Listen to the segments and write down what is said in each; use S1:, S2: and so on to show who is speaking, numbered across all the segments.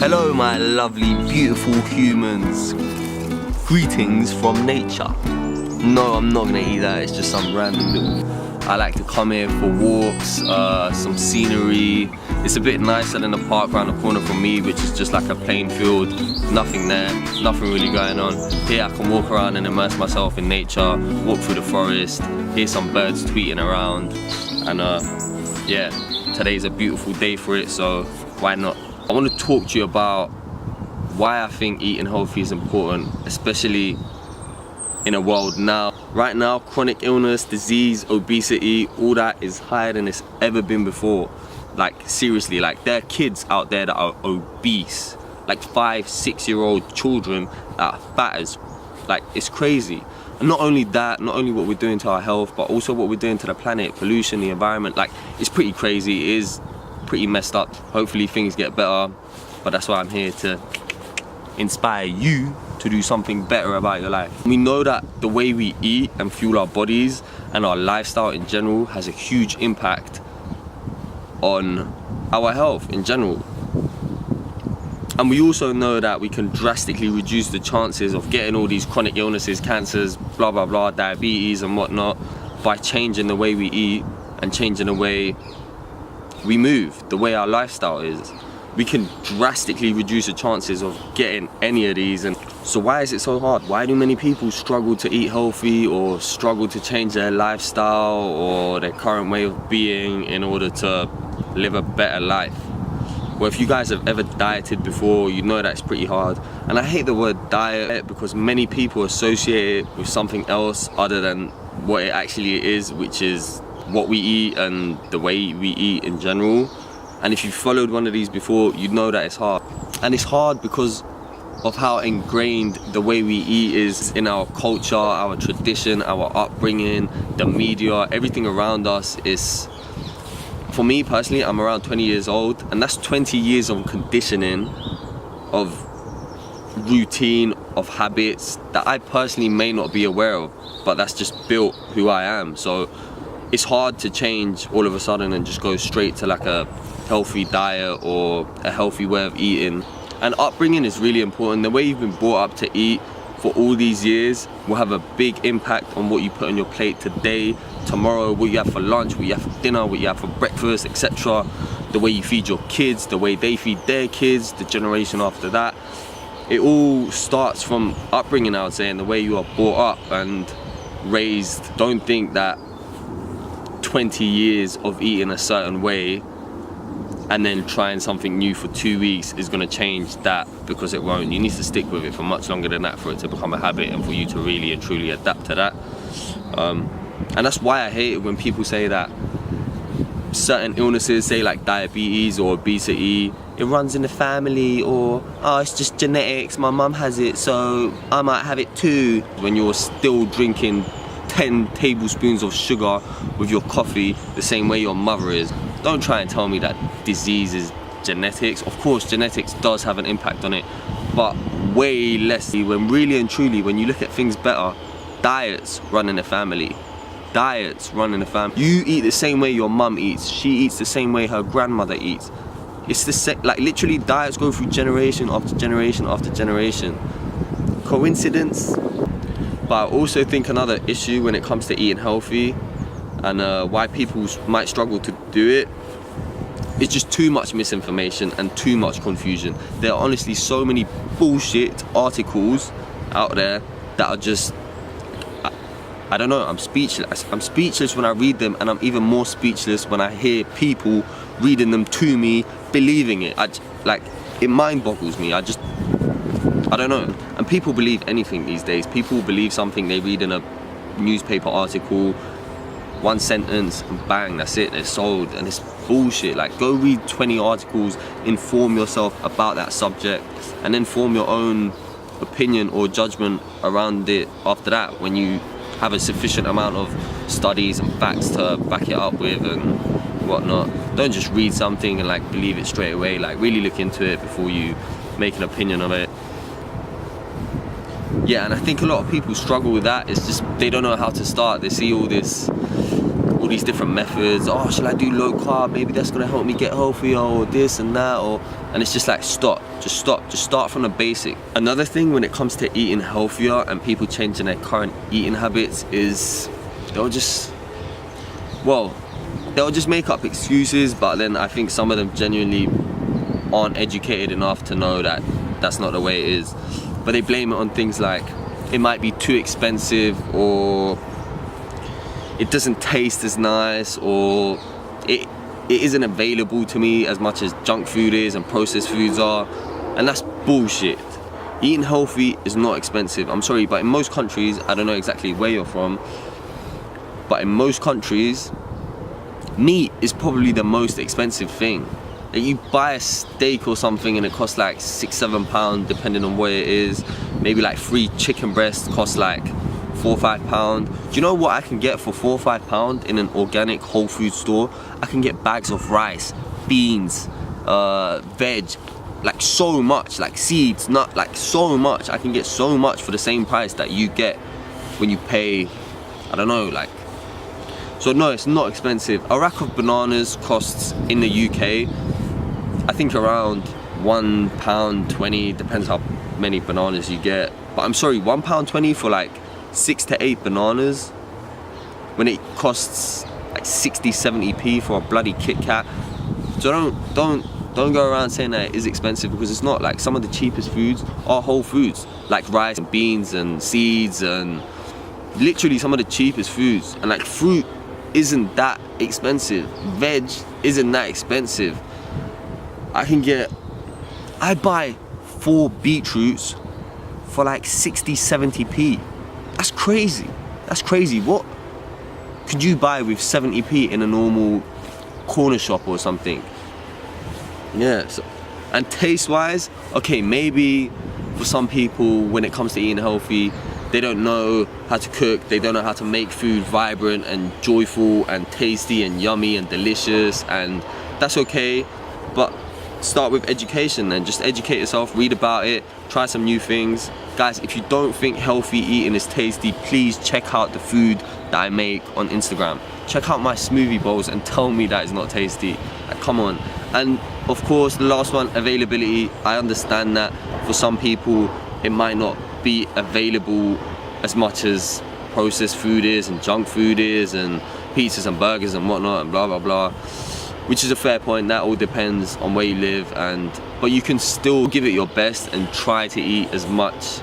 S1: Hello my lovely, beautiful humans. Greetings from nature. No, I'm not gonna eat that, it's just some random little... I like to come here for walks, some scenery. It's a bit nicer than the park around the corner from me, which is just like a plain field. Nothing there, nothing really going on. Here I can walk around and immerse myself in nature, walk through the forest, hear some birds tweeting around. And yeah, today's a beautiful day for it, so why not? I want to talk to you about why I think eating healthy is important, especially in a world now. Right now, chronic illness, disease, obesity, all that is higher than it's ever been before. Like seriously, like there are kids out there that are obese, like 5-6-year-old children that are fat as, like, it's crazy. And not only that, not only what we're doing to our health, but also what we're doing to the planet, pollution, the environment. Like, it's pretty crazy, it is pretty messed up. Hopefully things get better, but that's why I'm here to inspire you to do something better about your life. We know that the way we eat and fuel our bodies and our lifestyle in general has a huge impact on our health in general. And we also know that we can drastically reduce the chances of getting all these chronic illnesses, cancers, blah blah blah, diabetes and whatnot, by changing the way we eat and changing the way we move, the way our lifestyle is. We can drastically reduce the chances of getting any of these. And so why is it so hard? Why do many people struggle to eat healthy or struggle to change their lifestyle or their current way of being in order to live a better life? Well, if you guys have ever dieted before, you know that it's pretty hard. And I hate the word diet because many people associate it with something else other than what it actually is, which is what we eat and the way we eat in general. And if you followed one of these before, you know that it's hard. And it's hard because of how ingrained the way we eat is in our culture, our tradition, our upbringing, the media, everything around us is... For me personally, I'm around 20 years old, and that's 20 years of conditioning, of routine, of habits that I personally may not be aware of, but that's just built who I am. So it's hard to change all of a sudden and just go straight to like a healthy diet or a healthy way of eating. And upbringing is really important. The way you've been brought up to eat for all these years will have a big impact on what you put on your plate today, tomorrow, what you have for lunch, what you have for dinner, what you have for breakfast, etc. The way you feed your kids, the way they feed their kids, the generation after that. It all starts from upbringing, I would say, and the way you are brought up and raised. Don't think that 20 years of eating a certain way and then trying something new for 2 weeks is going to change that, because it won't. You need to stick with it for much longer than that for it to become a habit and for you to really and truly adapt to that. And that's why I hate it when people say that certain illnesses, say like diabetes or obesity, it runs in the family, or oh, it's just genetics, my mum has it so I might have it too. When you're still drinking 10 tablespoons of sugar with your coffee the same way your mother is. Don't try and tell me that disease is genetics. Of course, genetics does have an impact on it, but way less. When really and truly, when you look at things better, diets run in the family. Diets run in the family. You eat the same way your mum eats. She eats the same way her grandmother eats. It's the same, like literally diets go through generation after generation after generation. Coincidence? But I also think another issue when it comes to eating healthy and why people might struggle to do it, it's just too much misinformation and too much confusion. There are honestly so many bullshit articles out there that are just, I don't know, I'm speechless. I'm speechless when I read them, and I'm even more speechless when I hear people reading them to me, believing it. It mind boggles me. I don't know. And people believe anything these days. People believe something they read in a newspaper article, one sentence, and bang, that's it, they're sold. And it's bullshit. Like, go read 20 articles, inform yourself about that subject, and then form your own opinion or judgment around it after that, when you have a sufficient amount of studies and facts to back it up with and whatnot. Don't just read something and like believe it straight away. Like, really look into it before you make an opinion of it. Yeah, and I think a lot of people struggle with that. It's just they don't know how to start. They see all these these different methods. Oh, shall I do low carb? Maybe that's gonna help me get healthier, or this and that, and it's just like, stop, just start from the basic. Another thing when it comes to eating healthier and people changing their current eating habits is they'll just make up excuses, but then I think some of them genuinely aren't educated enough to know that that's not the way it is. But they blame it on things like it might be too expensive, or it doesn't taste as nice, or it isn't available to me as much as junk food is and processed foods are, and that's bullshit. Eating healthy is not expensive. I'm sorry, but in most countries, I don't know exactly where you're from, but in most countries, meat is probably the most expensive thing. Like, you buy a steak or something and it costs like £6-7 depending on where it is. Maybe like 3 chicken breasts cost like £4 or £5. Do you know what I can get for £4 or £5 in an organic whole food store? I can get bags of rice, beans, veg, like so much, like seeds, nut, like so much. I can get so much for the same price that you get when you pay, I don't know, like. So no, it's not expensive. A rack of bananas costs in the UK, I think around £1.20, depends how many bananas you get. But I'm sorry, £1.20 for like 6 to 8 bananas, when it costs like 60-70p for a bloody Kit Kat. So don't go around saying that it is expensive, because it's not. Like, some of the cheapest foods are whole foods, like rice and beans and seeds, and literally some of the cheapest foods. And like, fruit isn't that expensive, veg isn't that expensive. I buy 4 beetroots for like 60-70p. That's crazy. That's crazy. What could you buy with 70p in a normal corner shop or something? Yeah. So, and taste wise, okay, maybe for some people when it comes to eating healthy, they don't know how to cook, they don't know how to make food vibrant and joyful and tasty and yummy and delicious, and that's okay. But start with education and just educate yourself, read about it, try some new things. Guys, if you don't think healthy eating is tasty, please check out the food that I make on Instagram. Check out my smoothie bowls and tell me that it's not tasty. Like, come on. And of course, the last one, availability. I understand that for some people it might not be available as much as processed food is and junk food is and pizzas and burgers and whatnot and blah blah blah, which is a fair point. That all depends on where you live, but you can still give it your best and try to eat as much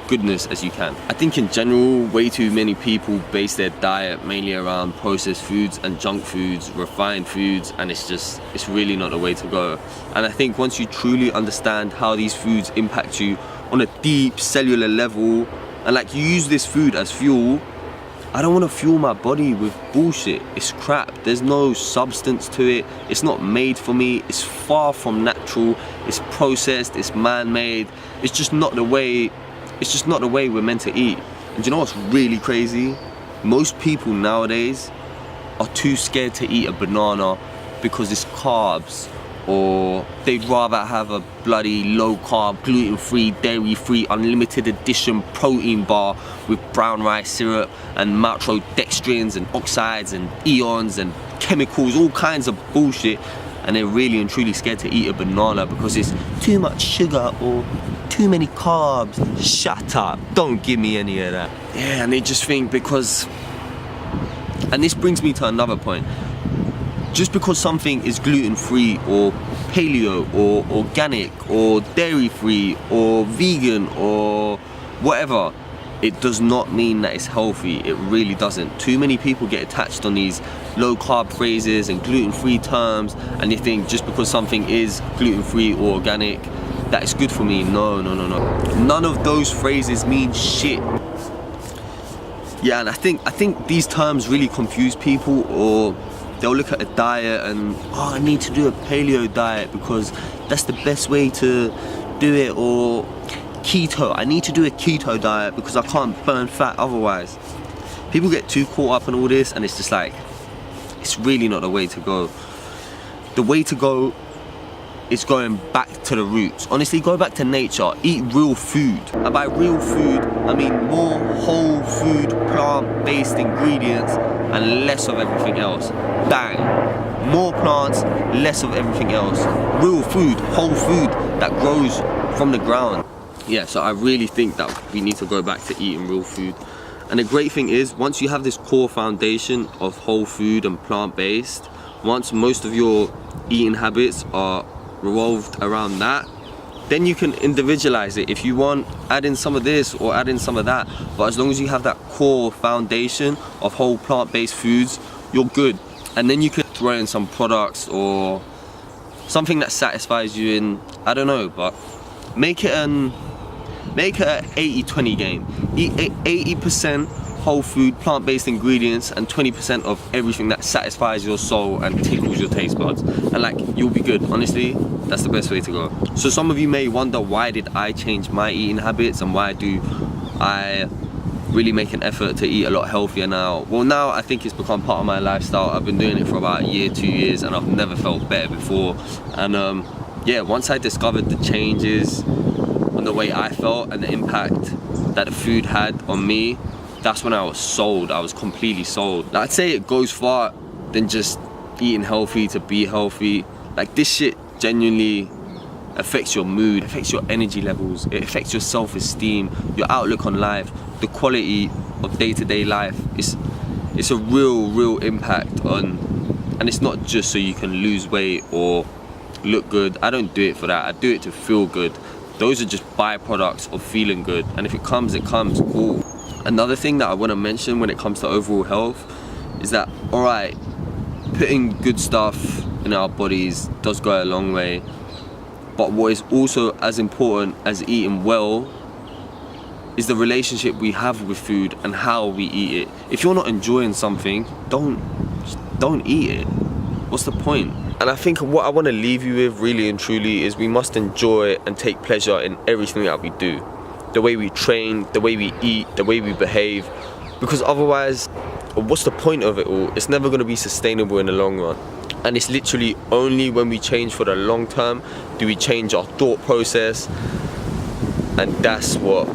S1: goodness as you can. I think in general, way too many people base their diet mainly around processed foods and junk foods, refined foods, and it's really not the way to go. And I think once you truly understand how these foods impact you on a deep cellular level, and like, you use this food as fuel, I don't want to fuel my body with bullshit. It's crap. There's no substance to it. It's not made for me. It's far from natural. It's processed. It's man-made. It's just not the way we're meant to eat. And do you know what's really crazy? Most people nowadays are too scared to eat a banana because it's carbs, or they'd rather have a bloody low-carb, gluten-free, dairy-free, unlimited edition protein bar with brown rice syrup and maltodextrins and oxides and eons and chemicals, all kinds of bullshit, and they're really and truly scared to eat a banana because it's too much sugar or too many carbs. Shut up, don't give me any of that. Yeah, and they just think because, and this brings me to another point, just because something is gluten-free or paleo or organic or dairy-free or vegan or whatever, it does not mean that it's healthy. It really doesn't. Too many people get attached on these low-carb phrases and gluten-free terms, and they think just because something is gluten-free or organic, that it's good for me. No. None of those phrases mean shit. Yeah, and I think these terms really confuse people, or they'll look at a diet and, oh, I need to do a paleo diet because that's the best way to do it, or keto, I need to do a keto diet because I can't burn fat otherwise. People get too caught up in all this, and it's just like, it's really not the way to go. The way to go is going back to the roots. Honestly, go back to nature, eat real food. And by real food, I mean more whole food, plant-based ingredients and less of everything else. Bang. More plants, less of everything else. Real food, whole food that grows from the ground. Yeah, so I really think that we need to go back to eating real food. And the great thing is, once you have this core foundation of whole food and plant-based, once most of your eating habits are revolved around that, then you can individualize it. If you want, add in some of this or add in some of that. But as long as you have that core foundation of whole plant-based foods, you're good. And then you can throw in some products or something that satisfies you in, I don't know, but make it an 80-20 game. Eat 80% whole food, plant-based ingredients, and 20% of everything that satisfies your soul and tickles your taste buds. And like, you'll be good. Honestly, that's the best way to go. So some of you may wonder, why did I change my eating habits and why do I really make an effort to eat a lot healthier now? Well, now I think it's become part of my lifestyle. I've been doing it for about a year, 2 years, and I've never felt better before. And yeah, once I discovered the changes on the way I felt and the impact that the food had on me, that's when I was sold. I was completely sold. Now, I'd say it goes far than just eating healthy to be healthy. Like, this shit genuinely affects your mood, affects your energy levels, it affects your self-esteem, your outlook on life, the quality of day-to-day life. It's a real impact on, and it's not just so you can lose weight or look good. I don't do it for that. I do it to feel good. Those are just byproducts of feeling good, and if it comes, it comes. Cool. Another thing that I want to mention when it comes to overall health is that, alright, putting good stuff in our bodies does go a long way, but what is also as important as eating well is the relationship we have with food and how we eat it. If you're not enjoying something, don't eat it. What's the point? And I think what I want to leave you with, really and truly, is we must enjoy and take pleasure in everything that we do. The way we train, the way we eat, the way we behave. Because otherwise, what's the point of it all? It's never going to be sustainable in the long run. And it's literally only when we change for the long term do we change our thought process. And that's what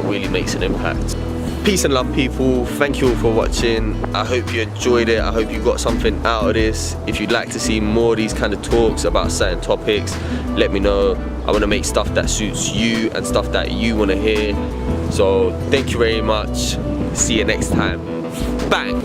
S1: really makes an impact. Peace and love, people. Thank you all for watching. I hope you enjoyed it. I hope you got something out of this. If you'd like to see more of these kind of talks about certain topics, let me know. I want to make stuff that suits you and stuff that you want to hear. So thank you very much. See you next time. Bang.